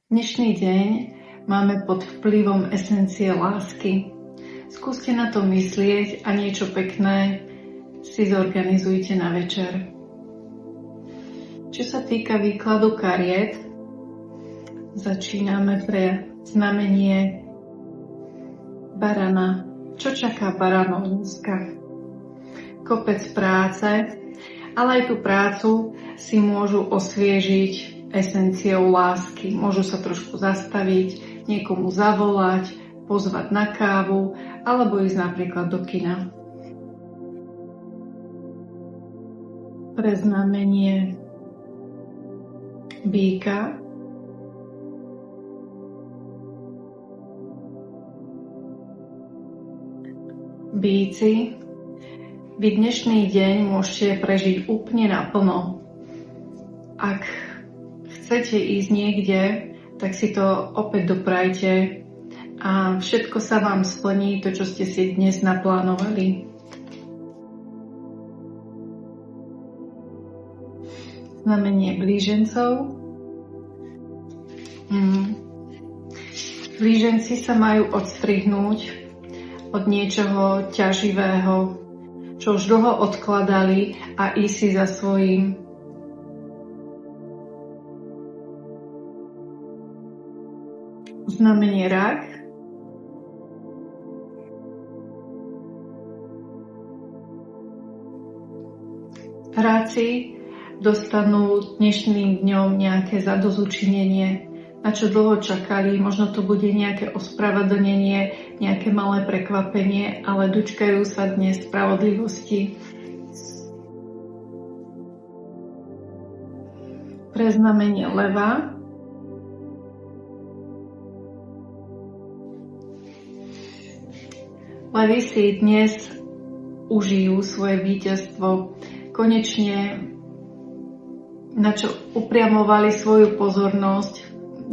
Dnešný deň máme pod vplyvom esencie lásky. Skúste na to myslieť a niečo pekné si zorganizujte na večer. Čo sa týka výkladu kariet, začíname pre znamenie barana. Čo čaká baranov dneska? Kopec práce, ale aj tú prácu si môžu osviežiť esenciou lásky. Môžu sa trošku zastaviť, niekomu zavolať, pozvať na kávu alebo ísť napríklad do kina. Pre znamenie býka býci, vy dnešný deň môžete prežiť úplne naplno. Ak chcete ísť niekde, tak si to opäť doprajte a všetko sa vám splní, to, čo ste si dnes naplánovali. Znamenie blížencov. Blíženci sa majú odstrihnúť od niečoho ťaživého, čo už dlho odkladali a ísť si za svojím. Znamenie rak. Ráci dostanú dnešným dňom nejaké zadozučinenie, na čo dlho čakali. Možno to bude nejaké ospravedlnenie, nejaké malé prekvapenie, ale dočkajú sa dnes spravodlivosti. Pre znamenie leva. Levi si dnes užijú svoje víťazstvo. Konečne, na čo upriamovali svoju pozornosť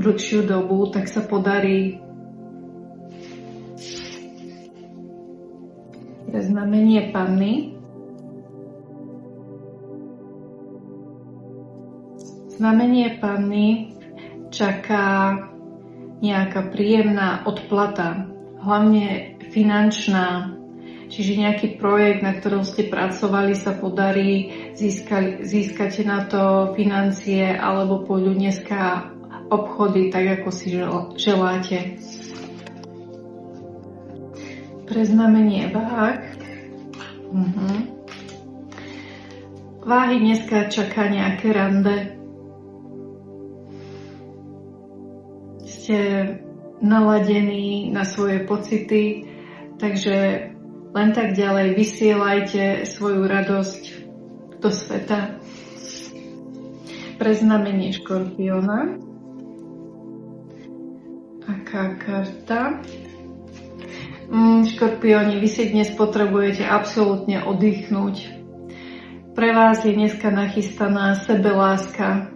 dlhšiu dobu, tak sa podarí. Pre znamenie panny. Znamenie panny čaká nejaká príjemná odplata, hlavne finančná, čiže nejaký projekt, na ktorom ste pracovali, sa podarí, získate na to financie alebo pôjdu dneska obchody tak, ako si želáte. Pre znamenie váh. Váhy dneska čaká nejaké rande. Ste naladení na svoje pocity, takže len tak ďalej vysielajte svoju radosť do sveta. Pre znamenie škorpióna. Aká karta? Škorpióni, vy si dnes potrebujete absolútne oddychnúť. Pre vás je dneska nachystaná sebeláska.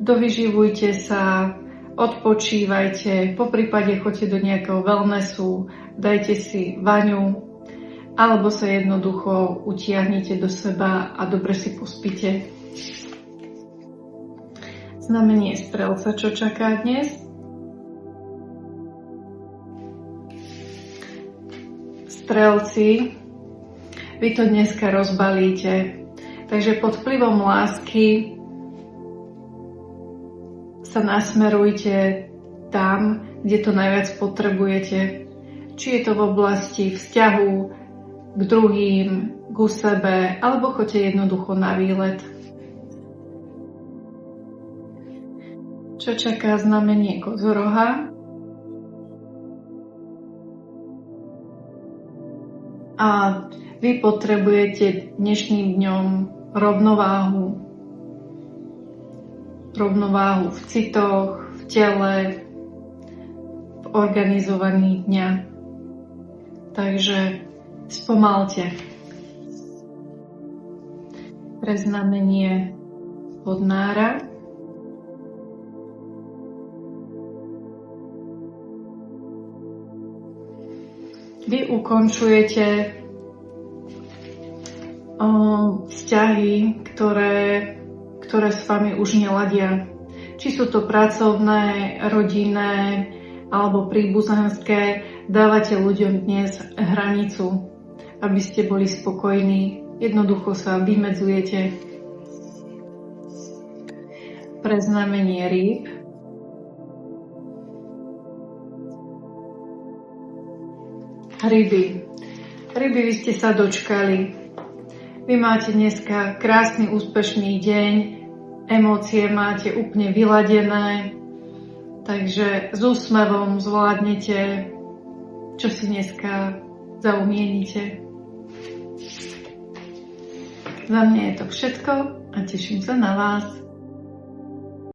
Dovyživujte sa, odpočívajte, poprípade choďte do nejakého wellnessu, dajte si vaňu, alebo sa jednoducho utiahnite do seba a dobre si pospíte. Znamenie strelca, čo čaká dnes? Strelci, vy to dneska rozbalíte, takže pod vplyvom lásky sa nasmerujte tam, kde to najviac potrebujete. Či je to v oblasti vzťahu k druhým, ku sebe, alebo choďte jednoducho na výlet. Čo čaká znamenie kozoroha? A vy potrebujete dnešným dňom rovnováhu. Rovnováhu v citoch, v tele, v organizovaní dňa. Takže spomalte. Pre znamenie vodnára. Vy ukončujete vzťahy, ktoré s vami už neladia. či sú to pracovné, rodinné alebo príbuzenské, dávate ľuďom dnes hranicu, aby ste boli spokojní. Jednoducho sa vymedzujete. Pre znamenie rýb. Ryby. Ryby, vy ste sa dočkali. Vy máte dneska krásny, úspešný deň, emócie máte úplne vyladené, takže s úsmevom zvládnete, čo si dneska zaumienite. Za mňa je to všetko a teším sa na vás.